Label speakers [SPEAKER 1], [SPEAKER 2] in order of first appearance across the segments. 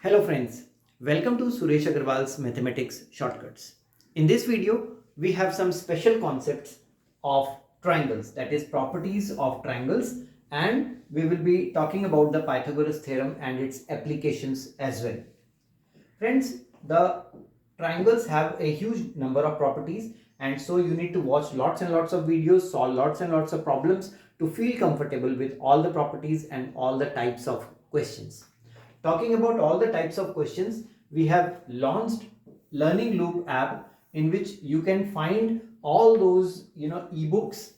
[SPEAKER 1] Hello friends, welcome to Suresh Aggarwal's Mathematics Shortcuts. In this video, we have some special concepts of triangles, that is properties of triangles, and we will be talking about the Pythagoras theorem and its applications as well. Friends, the triangles have a huge number of properties, and so you need to watch lots and lots of videos, solve lots and lots of problems to feel comfortable with all the properties and all the types of questions. Talking about all the types of questions, we have launched Learning Loop app in which you can find all those ebooks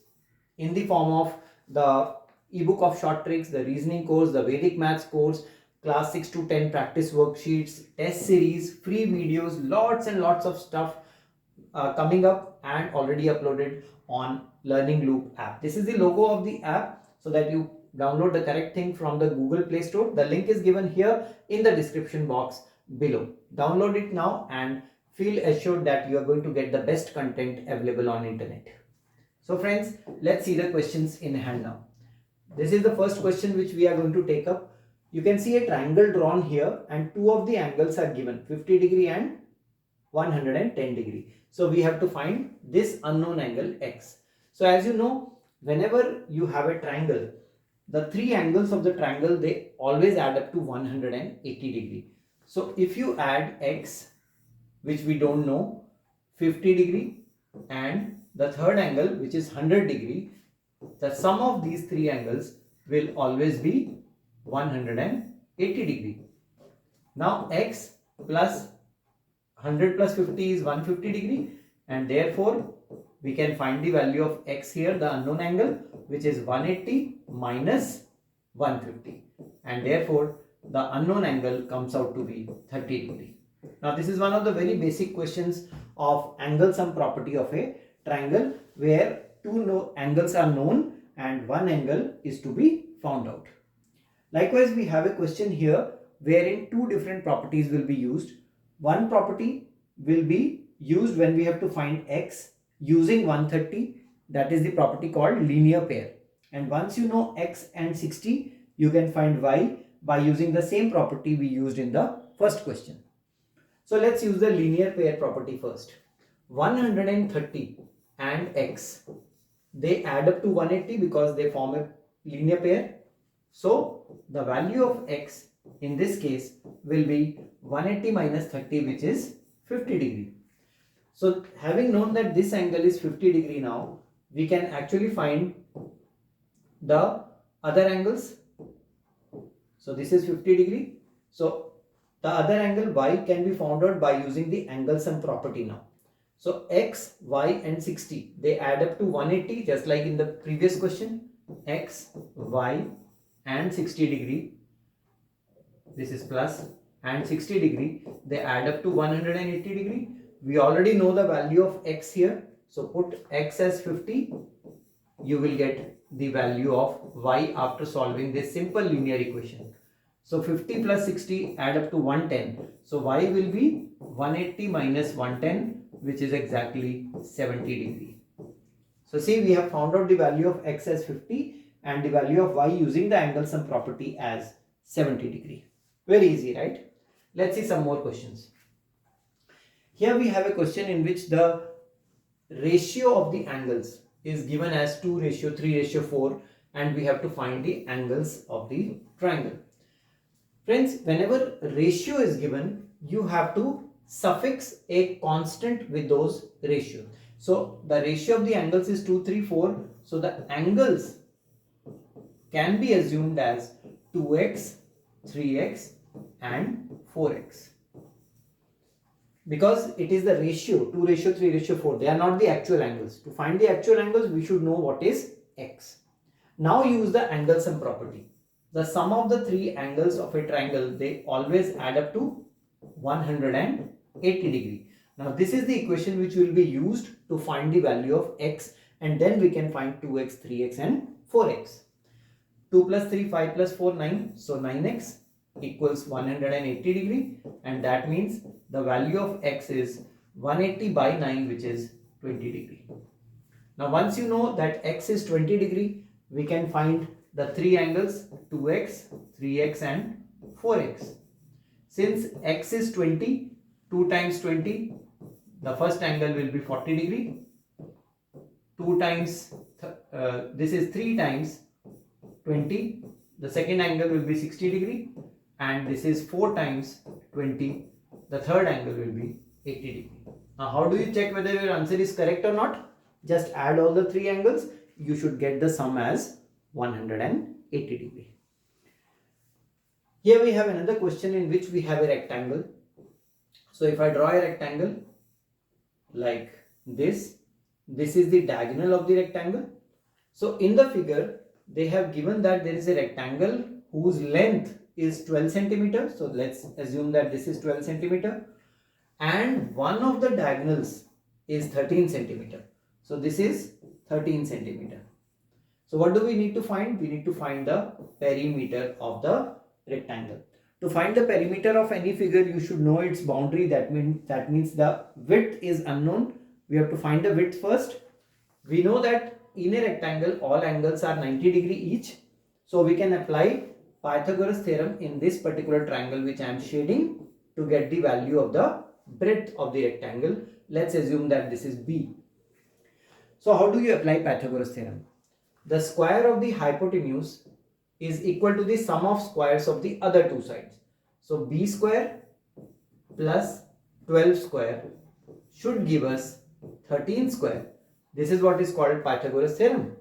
[SPEAKER 1] in the form of the ebook of short tricks, the reasoning course, the Vedic maths course, class 6 to 10 practice worksheets, test series, free videos, lots and lots of stuff coming up and already uploaded on Learning Loop app. This is the logo of the app so that you download the correct thing from the Google Play Store. The link is given here in the description box below. Download it now and feel assured that you are going to get the best content available on internet. So friends, let's see the questions in hand now. This is the first question which we are going to take up. You can see a triangle drawn here and two of the angles are given, 50 degree and 110 degree. So we have to find this unknown angle x. So as you know, whenever you have a triangle, the three angles of the triangle, they always add up to 180 degree. So if you add x, which we don't know, 50 degree, and the third angle, which is 100 degree, the sum of these three angles will always be 180 degree. Now x plus 100 plus 50 is 150 degree, and therefore we can find the value of x here, the unknown angle, which is 180 minus 150, and therefore the unknown angle comes out to be 30 degree. Now this is one of the very basic questions of angle sum property of a triangle, where two angles are known and one angle is to be found out. Likewise, we have a question here wherein two different properties will be used. One property will be used when we have to find x using 130, that is the property called linear pair. And once you know x and 60, you can find y by using the same property we used in the first question. So let's use the linear pair property first. 130 and x, they add up to 180 because they form a linear pair. So the value of x in this case will be 180 minus 30, which is 50 degree. So having known that this angle is 50 degree now, we can actually find the other angles. So this is 50 degree. So the other angle y can be found out by using the angle sum property now. So x, y and 60, they add up to 180 just like in the previous question. X, y and 60 degree, this is plus, and 60 degree, they add up to 180 degree. We already know the value of x here. So put x as 50, you will get the value of y after solving this simple linear equation. So 50 plus 60 add up to 110. So y will be 180 minus 110, which is exactly 70 degree. So see, we have found out the value of x as 50 and the value of y using the angle sum property as 70 degree. Very easy, right? Let's see some more questions. Here we have a question in which the ratio of the angles is given as 2:3:4, and we have to find the angles of the triangle. Friends, whenever ratio is given, you have to suffix a constant with those ratios. So the ratio of the angles is 2:3:4. So the angles can be assumed as 2x, 3x and 4x. Because it is the ratio, 2:3:4. They are not the actual angles. To find the actual angles, we should know what is x. Now use the angle sum property. The sum of the three angles of a triangle, they always add up to 180 degree. Now this is the equation which will be used to find the value of x, and then we can find 2x, 3x and 4x. 2 plus 3, 5 plus 4, 9. So 9x equals 180 degree, and that means the value of x is 180 by 9, which is 20 degree. Now once you know that x is 20 degree, we can find the three angles 2x, 3x and 4x. Since x is 20, 2 times 20, the first angle will be 40 degree. 2 times, this is 3 times 20, the second angle will be 60 degree, and this is 4 times 20, the third angle will be 80 degree. Now how do you check whether your answer is correct or not? Just add all the three angles, you should get the sum as 180 degree. Here we have another question in which we have a rectangle. So if I draw a rectangle like this is the diagonal of the rectangle. So in the figure they have given that there is a rectangle whose length is 12 centimeters. So let's assume that this is 12 centimeter and one of the diagonals is 13 centimeter. So this is 13 centimeter. So what do we need to find? We need to find the perimeter of the rectangle. To find the perimeter of any figure, you should know its boundary. That means the width is unknown. We have to find the width first. We know that in a rectangle all angles are 90 degree each. So we can apply Pythagoras theorem in this particular triangle which I am shading to get the value of the breadth of the rectangle. Let's assume that this is B. So how do you apply Pythagoras theorem? The square of the hypotenuse is equal to the sum of squares of the other two sides. So B square plus 12 square should give us 13 square. This is what is called Pythagoras theorem.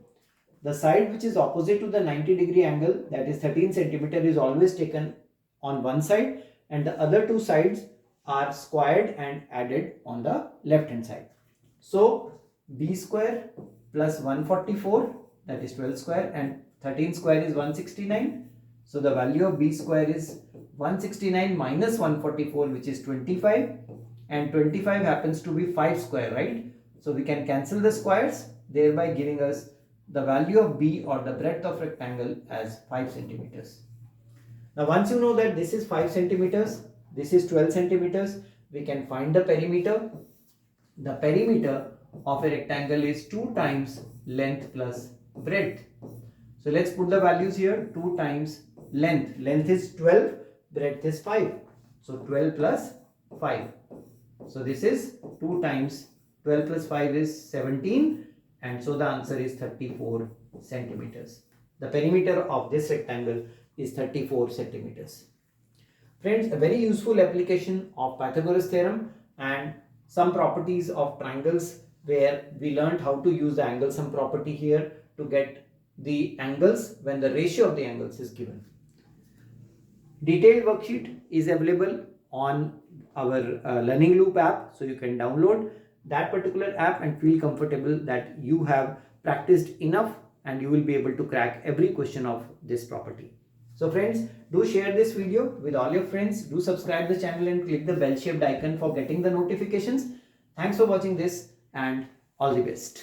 [SPEAKER 1] The side which is opposite to the 90 degree angle, that is 13 centimeter, is always taken on one side and the other two sides are squared and added on the left hand side. So B square plus 144, that is 12 square, and 13 square is 169. So the value of B square is 169 minus 144, which is 25, and 25 happens to be 5 square, right? So we can cancel the squares, thereby giving us the value of B, or the breadth of rectangle, as 5 centimeters. Now once you know that this is 5 centimeters, this is 12 centimeters, we can find the perimeter. The perimeter of a rectangle is 2 times length plus breadth. So let's put the values here. 2 times length. Length is 12, breadth is 5. So 12 plus 5. So this is 2 times 12 plus 5 is 17, and so the answer is 34 centimeters. The perimeter of this rectangle is 34 centimeters. Friends, a very useful application of Pythagoras theorem and some properties of triangles, where we learned how to use the angle sum property here to get the angles when the ratio of the angles is given. Detailed worksheet is available on our Learning Loop app, so you can download that particular app and feel comfortable that you have practiced enough and you will be able to crack every question of this property. So friends, do share this video with all your friends, do subscribe the channel and click the bell shaped icon for getting the notifications. Thanks for watching this and all the best.